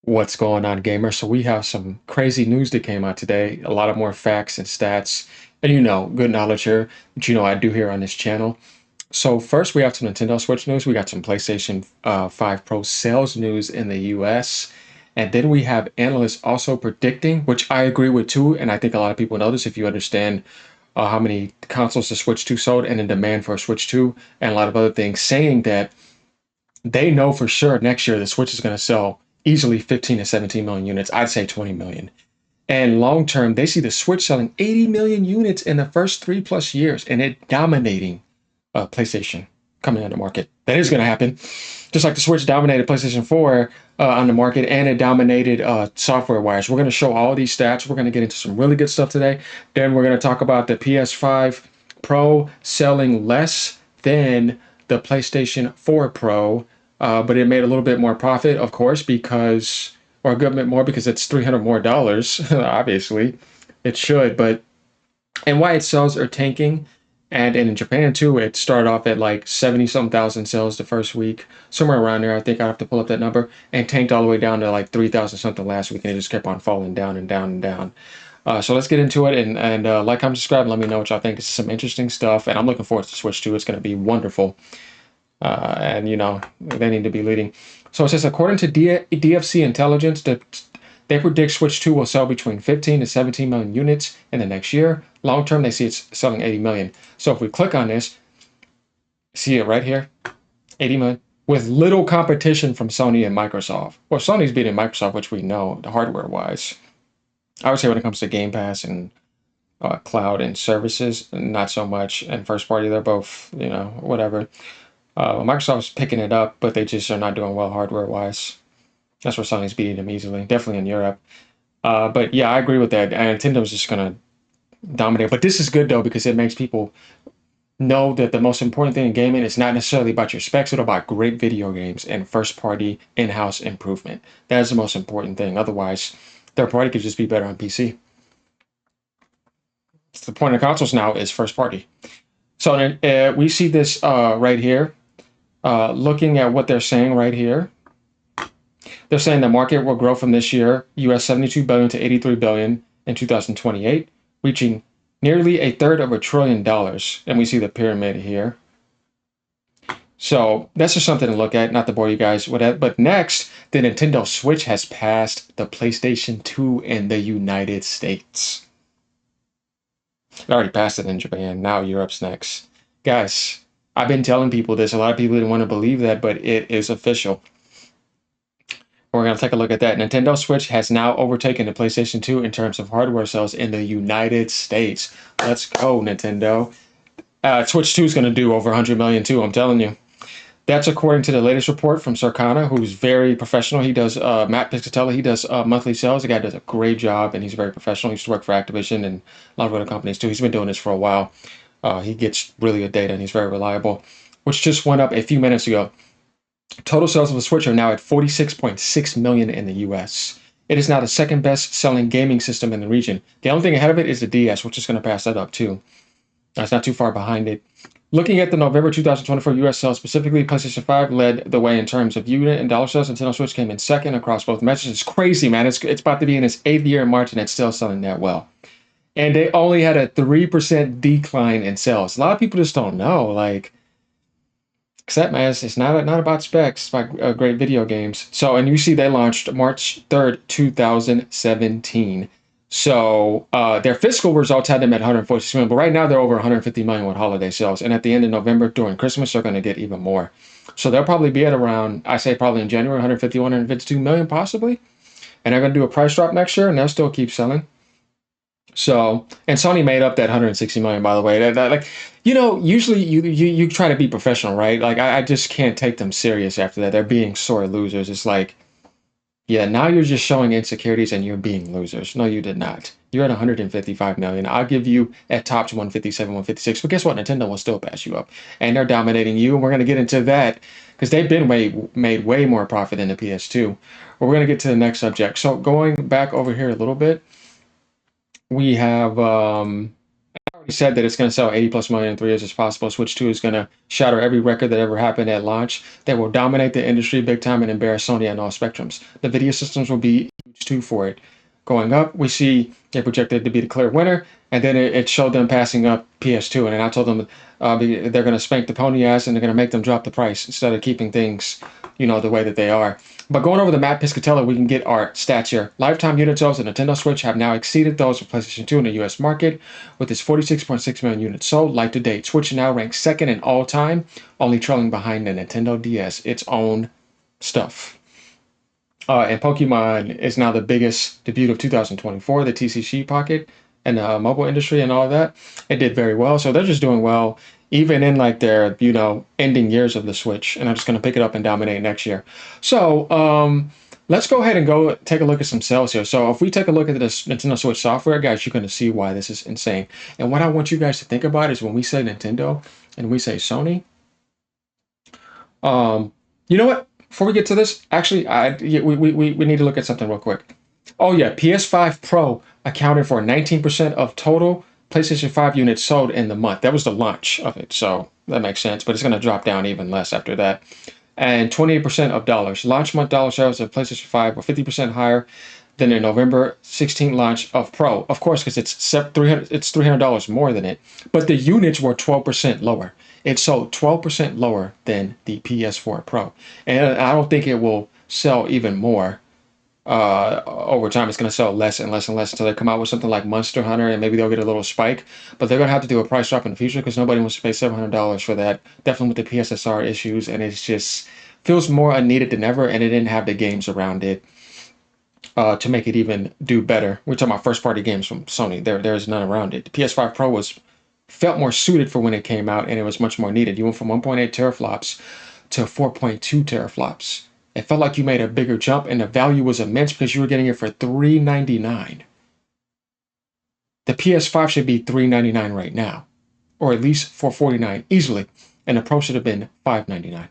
What's going on, gamer? So we have some crazy news that came out today. A lot of more facts and stats, and good knowledge here, which I do here on this channel. So first, we have some Nintendo Switch news. We got some PlayStation 5 Pro Sales news in the US, and then we have analysts also predicting, which I agree with too, and I think a lot of people know this if you understand how many consoles the Switch 2 sold and the demand for a Switch 2, and a lot of other things, saying that they know for sure next year the Switch is going to sell easily 15 to 17 million units. I'd say 20 million. And long term, they see the Switch selling 80 million units in the first 3+ years and it dominating PlayStation coming on the market. That is going to happen. Just like the Switch dominated PlayStation 4 on the market and it dominated software wise. We're going to show all these stats. We're going to get into some really good stuff today. Then we're going to talk about the PS5 Pro selling less than the PlayStation 4 Pro, but it made a little bit more profit, of course, because, or a good bit more because it's $300 more, obviously. It should, but, and why its sales are tanking. And in Japan too, it started off at like 70 some thousand sales the first week, somewhere around there. I think I have to pull up that number, and tanked all the way down to like 3,000 something last week, and it just kept on falling down and down and down. So let's get into it and like, comment, subscribe, let me know what y'all think. It's some interesting stuff, and I'm looking forward to Switch 2. It's going to be wonderful. And they need to be leading. So it says, according to DFC Intelligence, they predict Switch 2 will sell between 15 to 17 million units in the next year. Long term, they see it's selling 80 million. So if we click on this, see it right here, 80 million, with little competition from Sony and Microsoft. Well, Sony's beating Microsoft, which we know, the hardware-wise. I would say when it comes to Game Pass and cloud and services, not so much. And first party, they're both, whatever. Microsoft's picking it up, but they just are not doing well hardware-wise. That's where Sony's beating them easily, definitely in Europe. But yeah, I agree with that. And Nintendo's just going to dominate. But this is good, though, because it makes people know that the most important thing in gaming is not necessarily about your specs, but about great video games and first-party in-house improvement. That is the most important thing. Otherwise, third-party could just be better on PC. The point of consoles now is first-party. So we see this right here. Looking at what they're saying right here, they're saying the market will grow from this year, US 72 billion to 83 billion in 2028, reaching nearly a third of $1 trillion. And we see the pyramid here. So that's just something to look at, not to bore you guys with that. But next, the Nintendo Switch has passed the PlayStation 2 in the United States. It already passed it in Japan. Now Europe's next. Guys, I've been telling people this. A lot of people didn't want to believe that, but it is official. We're going to take a look at that. Nintendo Switch has now overtaken the PlayStation 2 in terms of hardware sales in the United States. Let's go, Nintendo. Switch 2 is going to do over 100 million too, I'm telling you. That's according to the latest report from Circana, who's very professional. He does, Matt Piscatella, he does monthly sales. The guy does a great job, and he's very professional. He used to work for Activision and a lot of other companies too. He's been doing this for a while. He gets really good data, and he's very reliable, which just went up a few minutes ago. Total sales of the Switch are now at 46.6 million in the US. It is now the second best selling gaming system in the region. The only thing ahead of it is the DS, which is going to pass that up too. It's not too far behind it. Looking at the November 2024 US sales, specifically PlayStation 5 led the way in terms of unit and dollar sales. Nintendo Switch came in second across both measures. It's crazy, man. It's about to be in its 8th year in March, and it's still selling that well. And they only had a 3% decline in sales. A lot of people just don't know, like, except, man, it's not about specs, it's about great video games. So, and you see they launched March 3rd, 2017. So their fiscal results had them at 146 million, but right now they're over 150 million with holiday sales. And at the end of November, during Christmas, they're going to get even more. So they'll probably be at around, I say probably in January, 150, 152 million possibly. And they're going to do a price drop next year, and they'll still keep selling. So, and Sony made up that 160 million, by the way. Like, usually you try to be professional, right? Like, I just can't take them serious after that. They're being sore losers. It's like, yeah, now you're just showing insecurities and you're being losers. No, you did not. You're at 155 million. I'll give you at tops 157, 156. But guess what? Nintendo will still pass you up. And they're dominating you. And we're going to get into that because they've been made way more profit than the PS2. But we're going to get to the next subject. So going back over here a little bit, we have, I already already said that it's going to sell 80 plus million in 3 years as possible. Switch 2 is going to shatter every record that ever happened at launch. They will dominate the industry big time and embarrass Sony on all spectrums. The video systems will be huge too for it. Going up, we see they projected to be the clear winner, and then it showed them passing up PS2. And I told them they're going to spank the pony ass and they're going to make them drop the price instead of keeping things, the way that they are. But going over the Matt Piscatella, we can get our stats here. Lifetime unit sales of Nintendo Switch have now exceeded those of PlayStation 2 in the US market, with its 46.6 million units sold life to date. Switch now ranks second in all time, only trailing behind the Nintendo DS, its own stuff. And Pokemon is now the biggest debut of 2024, the TCG pocket and the mobile industry and all of that. It did very well. So they're just doing well, even in like their, ending years of the Switch. And I'm just going to pick it up and dominate next year. So let's go ahead and go take a look at some sales here. So if we take a look at this Nintendo Switch software, guys, you're going to see why this is insane. And what I want you guys to think about is when we say Nintendo and we say Sony, you know what? Before we get to this, actually, we need to look at something real quick. Oh yeah, PS5 Pro accounted for 19% of total PlayStation 5 units sold in the month. That was the launch of it, so that makes sense. But it's going to drop down even less after that. And 28% of dollars. Launch month dollar sales of PlayStation 5 were 50% higher than the November 16 launch of Pro. Of course, because it's $300 more than it. But the units were 12% lower. It sold 12% lower than the PS4 Pro. And I don't think it will sell even more over time. It's going to sell less and less and less until they come out with something like Monster Hunter, and maybe they'll get a little spike. But they're going to have to do a price drop in the future because nobody wants to pay $700 for that. Definitely with the PSSR issues, and it's just feels more unneeded than ever, and it didn't have the games around it to make it even do better. We're talking about first-party games from Sony. There's none around it. The PS5 Pro felt more suited for when it came out, and it was much more needed. You went from 1.8 teraflops to 4.2 teraflops. It felt like you made a bigger jump, and the value was immense because you were getting it for $399. The PS5 should be $399 right now, or at least $449 easily, and the Pro should have been $599.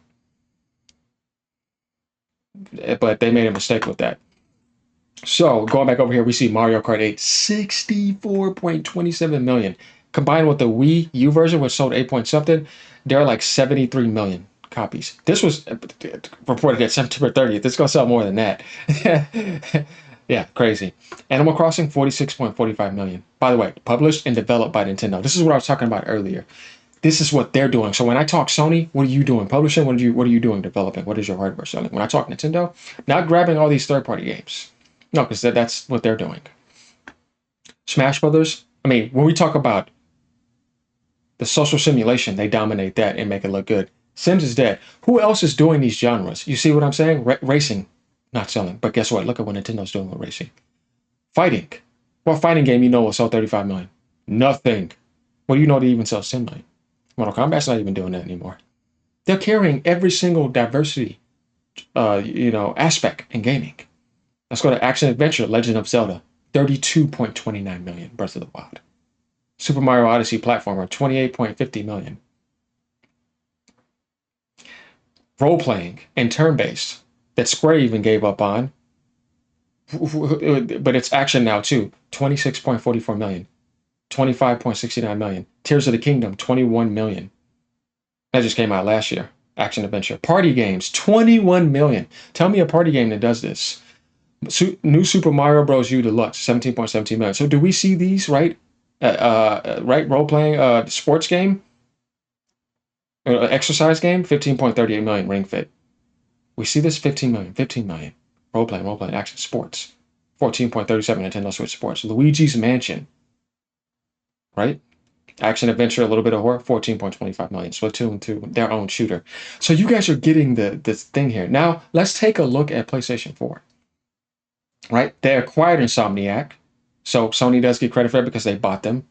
But they made a mistake with that. So going back over here, we see Mario Kart 8, 64.27 million. Combined with the Wii U version, which sold 8 point something, they're like 73 million copies. This was reported at September 30th. This is going to sell more than that. Yeah, crazy. Animal Crossing, 46.45 million. By the way, published and developed by Nintendo. This is what I was talking about earlier. This is what they're doing. So when I talk Sony, what are you doing? Publishing? What are you doing? Developing? What is your hardware selling? When I talk Nintendo, not grabbing all these third-party games. No, because that's what they're doing. Smash Brothers. I mean, when we talk about the social simulation, they dominate that and make it look good. Sims is dead. Who else is doing these genres? You see what I'm saying? Racing, not selling. But guess what? Look at what Nintendo's doing with racing. Fighting. What fighting game will sell 35 million? Nothing. What do you know to even sell Sim million? Mortal Kombat's not even doing that anymore. They're carrying every single diversity, aspect in gaming. Let's go to Action Adventure, Legend of Zelda. 32.29 million, Breath of the Wild. Super Mario Odyssey platformer, 28.50 million. Role-playing and turn-based that Square even gave up on, but it's action now too, 26.44 million. 25.69 million. Tears of the Kingdom, 21 million. That just came out last year. Action Adventure. Party games, 21 million. Tell me a party game that does this. New Super Mario Bros. U Deluxe, 17.17 million. So do we see these, right? Right? Role-playing sports game? Exercise game? 15.38 million. Ring Fit. We see this 15 million. 15 million. Role-playing, action, sports. 14.37 Nintendo Switch Sports. Luigi's Mansion. Right? Action adventure, a little bit of horror, 14.25 million. Splatoon 2, their own shooter. So you guys are getting this thing here. Now, let's take a look at PlayStation 4. Right? They acquired Insomniac. So Sony does get credit for it because they bought them.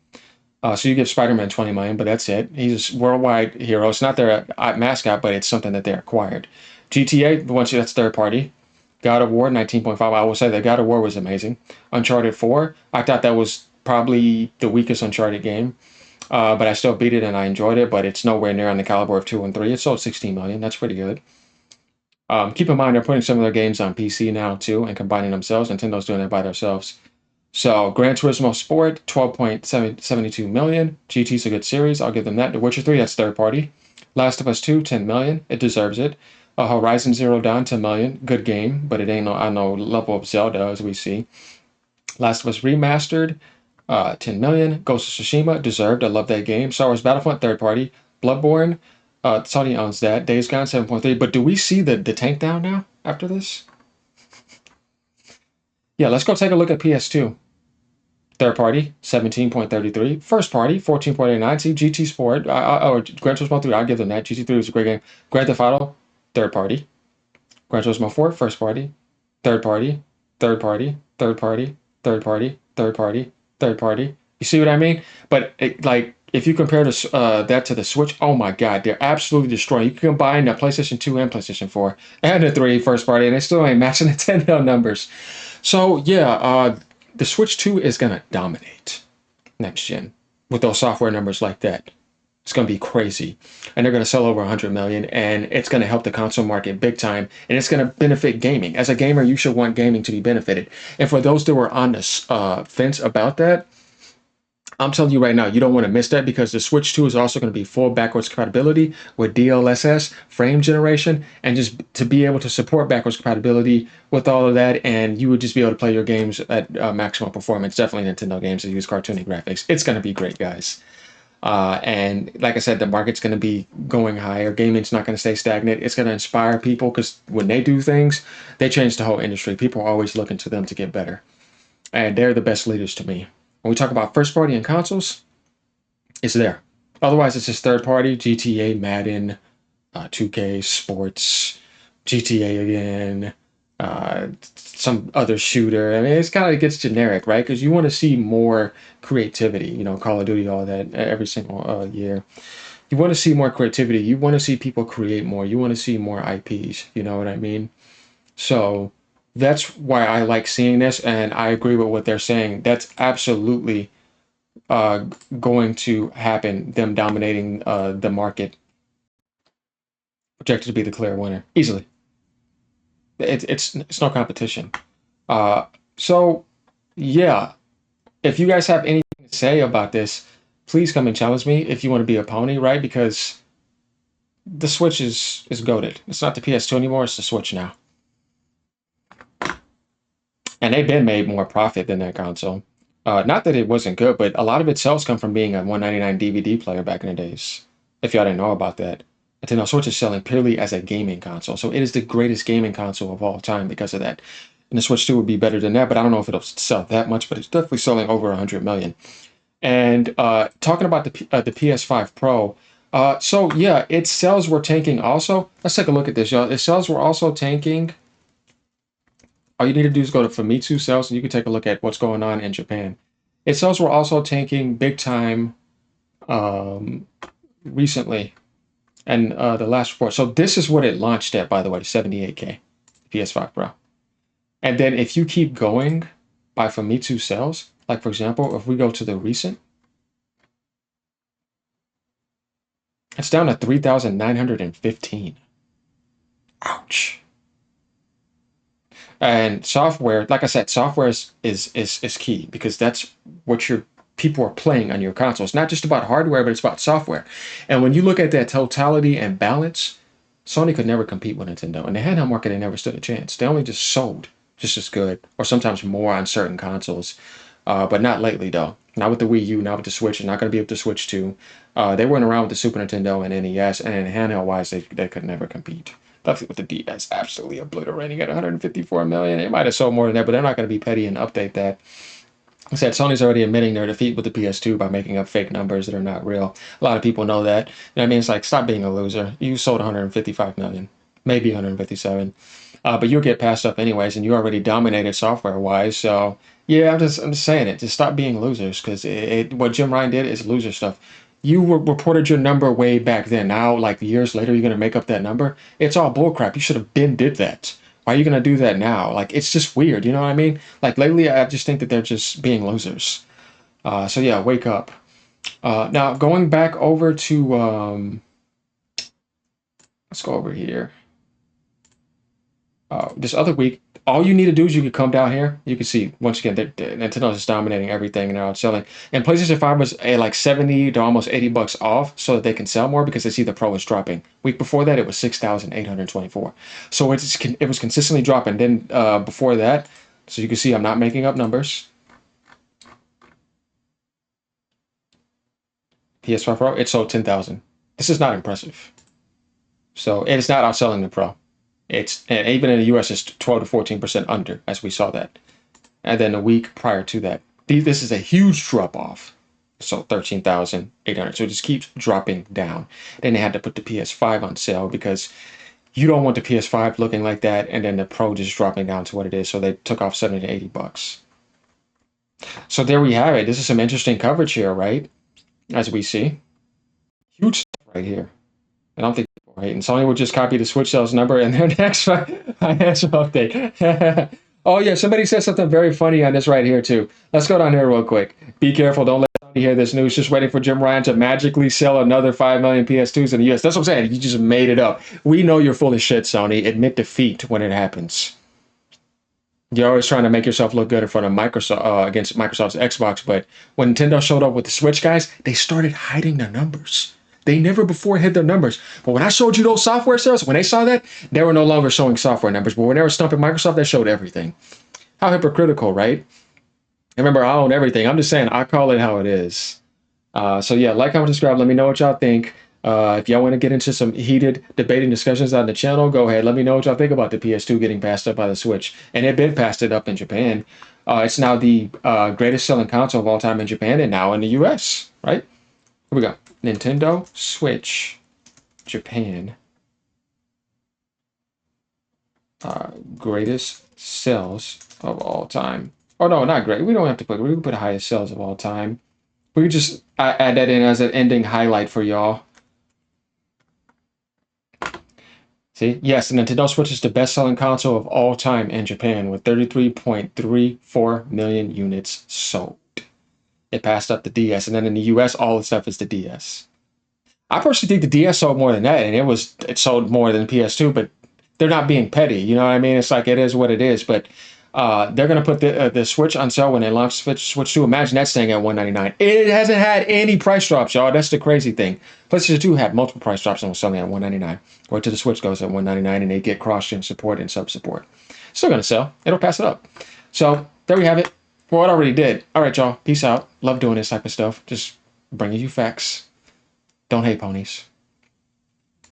So you give Spider-Man 20 million, but that's it. He's a worldwide hero. It's not their mascot, but it's something that they acquired. GTA, that's third party. God of War, 19.5. I will say that God of War was amazing. Uncharted 4, I thought that was probably the weakest Uncharted game. But I still beat it and I enjoyed it, but it's nowhere near on the caliber of 2 and 3. It sold 16 million. That's pretty good. Keep in mind, they're putting some of their games on PC now too and combining themselves. Nintendo's doing it by themselves. So Gran Turismo Sport, 12.72 million. GT's a good series. I'll give them that. The Witcher 3, that's third party. Last of Us 2, 10 million. It deserves it. Horizon Zero Dawn, 10 million. Good game, but it ain't no, I know, level of Zelda as we see. Last of Us Remastered, 10 million. Ghost of Tsushima, deserved. I love that game. Star Wars Battlefront, third party. Bloodborne, Sony owns that. Days Gone, 7.3. But do we see the tank down now after this? Yeah, let's go take a look at PS2. Third party, 17.33. First party, 14.89. See, GT Sport, or Gran Turismo 3, I'll give them that. GT3 was a great game. Grand Theft Auto, third party. Gran Turismo 4, first party. Third party, third party, third party, third party, third party, third party. You see what I mean? But like, if you compare this, that to the Switch, oh my God, they're absolutely destroying. You can combine the PlayStation 2 and PlayStation 4 and the 3 first party, and they still ain't matching the Nintendo numbers. So yeah, the Switch 2 is gonna dominate next gen with those software numbers like that. It's going to be crazy. And they're going to sell over 100 million, and it's going to help the console market big time, and it's going to benefit gaming. As a gamer, you should want gaming to be benefited. And for those that were on the fence about that, I'm telling you right now, you don't want to miss that, because the Switch 2 is also going to be full backwards compatibility with DLSS, frame generation, and just to be able to support backwards compatibility with all of that, and you would just be able to play your games at maximum performance. Definitely Nintendo games that use cartoony graphics. It's going to be great, guys. And like I said, the market's going to be going higher. Gaming's not going to stay stagnant. It's going to inspire people, because when they do things, they change the whole industry. People are always looking to them to get better. And they're the best leaders to me. When we talk about first party and consoles, it's there. Otherwise, it's just third party, GTA, Madden, 2K, Sports, GTA again, some other shooter. I mean, it's kind of, it gets generic, right? Because you want to see more creativity, Call of Duty, all that every single year. You want to see more creativity. You want to see people create more. You want to see more IPs. You know what I mean? So that's why I like seeing this, and I agree with what they're saying. That's absolutely uh, going to happen. Them dominating the market, projected to be the clear winner easily. It's no competition. Uh, so yeah, if you guys have anything to say about this, please come and challenge me if you want to be a pony, right? Because the Switch is goated. It's not the PS2 anymore. It's the Switch now, and they've been made more profit than that console. Not that it wasn't good, but a lot of its sales come from being a 199 DVD player back in the days. If y'all didn't know about that, Nintendo Switch is selling purely as a gaming console, so it is the greatest gaming console of all time because of that. And the Switch 2 would be better than that, but I don't know if it'll sell that much. But it's definitely selling over 100 million. And talking about the PS5 Pro, so yeah, its sales were tanking also. Let's take a look at this, y'all. Its sales were also tanking. All you need to do is go to Famitsu Sales, and you can take a look at what's going on in Japan. Its sales were also tanking big time um, recently, and the last report. So this is what it launched at, by the way, 78K PS5 Pro. And then if you keep going by Famitsu Sales, like for example, if we go to the recent, it's down to 3,915. Ouch. And software, like I said, software is key, because that's what your people are playing on your console. It's not just about hardware, but it's about software. And when you look at that totality and balance, Sony could never compete with Nintendo. And the handheld market, they never stood a chance. They only just sold just as good, or sometimes more on certain consoles. But not lately, though. Not with the Wii U, not with the Switch, and not going to be with the Switch 2. They weren't around with the Super Nintendo and NES, and in handheld-wise, they could never compete. Definitely with the DS, absolutely obliterating at 154 million. They might have sold more than that, but they're not going to be petty and update that. I said Sony's already admitting their defeat with the PS2 by making up fake numbers that are not real. A lot of people know that. You know what I mean? It's like, stop being a loser. You sold 155 million, maybe 157, but you'll get passed up anyways, and you already dominated software-wise. So yeah, I'm just saying it. Just stop being losers, because what Jim Ryan did is loser stuff. You reported your number way back then. Now, like years later, you're gonna make up that number. It's all bullcrap. You should have been did that. Why are you gonna do that now? Like, it's just weird. You know what I mean? Like lately, I just think that they're just being losers. So yeah, wake up. Now going back over to let's go over here. This other week, all you need to do is you could come down here. You can see, once again, Nintendo's just dominating everything and they're outselling. And PlayStation 5 was like 70 to almost 80 bucks off so that they can sell more because they see the Pro is dropping. Week before that, it was 6,824. So it was consistently dropping. Then before that, so you can see I'm not making up numbers. PS5 Pro, it sold 10,000. This is not impressive. So it's not outselling the Pro. It's, and even in the US, it's 12 to 14% under, as we saw that. And then a week prior to that, this is a huge drop off. So 13,800. So it just keeps dropping down. Then they had to put the PS5 on sale because you don't want the PS5 looking like that and then the Pro just dropping down to what it is. So they took off 70 to 80 bucks. So there we have it. This is some interesting coverage here, right? As we see. Huge stuff right here. I don't think people are hating. Sony will just copy the Switch sales number in their next financial update. Oh yeah, somebody said something very funny on this right here too. Let's go down here real quick. Be careful, don't let Sony hear this news. Just waiting for Jim Ryan to magically sell another 5 million PS2s in the US. That's what I'm saying. You just made it up. We know you're full of shit, Sony. Admit defeat when it happens. You're always trying to make yourself look good in front of Microsoft against Microsoft's Xbox, but when Nintendo showed up with the Switch, guys, they started hiding their numbers. They never before hid their numbers. But when I showed you those software sales, when they saw that, they were no longer showing software numbers. But when they were stumping Microsoft, they showed everything. How hypocritical, right? Remember, I own everything. I'm just saying, I call it how it is. So yeah, like, comment, subscribe. Let me know what y'all think. If y'all want to get into some heated debating discussions on the channel, go ahead. Let me know what y'all think about the PS2 getting passed up by the Switch. And it been passed it up in Japan. It's now the greatest selling console of all time in Japan and now in the US, right? Here we go. Nintendo Switch Japan. Greatest sales of all time. Oh, no, not great. We don't have to put, we can put highest sales of all time. We can just add that in as an ending highlight for y'all. See, yes, the Nintendo Switch is the best-selling console of all time in Japan with 33.34 million units sold. It passed up the DS, and then in the US, all the stuff is the DS. I personally think the DS sold more than that, and it sold more than PS2, but they're not being petty. You know what I mean? It's like it is what it is, but they're going to put the Switch on sale when they launch Switch 2. Imagine that staying at $199. It hasn't had any price drops, y'all. That's the crazy thing. PlayStation 2 had multiple price drops and was selling at $199. Or till the Switch goes at $199 and they get cross-gen support and sub-support. Still going to sell. It'll pass it up. So there we have it. Well, it already did. All right, y'all. Peace out. Love doing this type of stuff. Just bringing you facts. Don't hate ponies.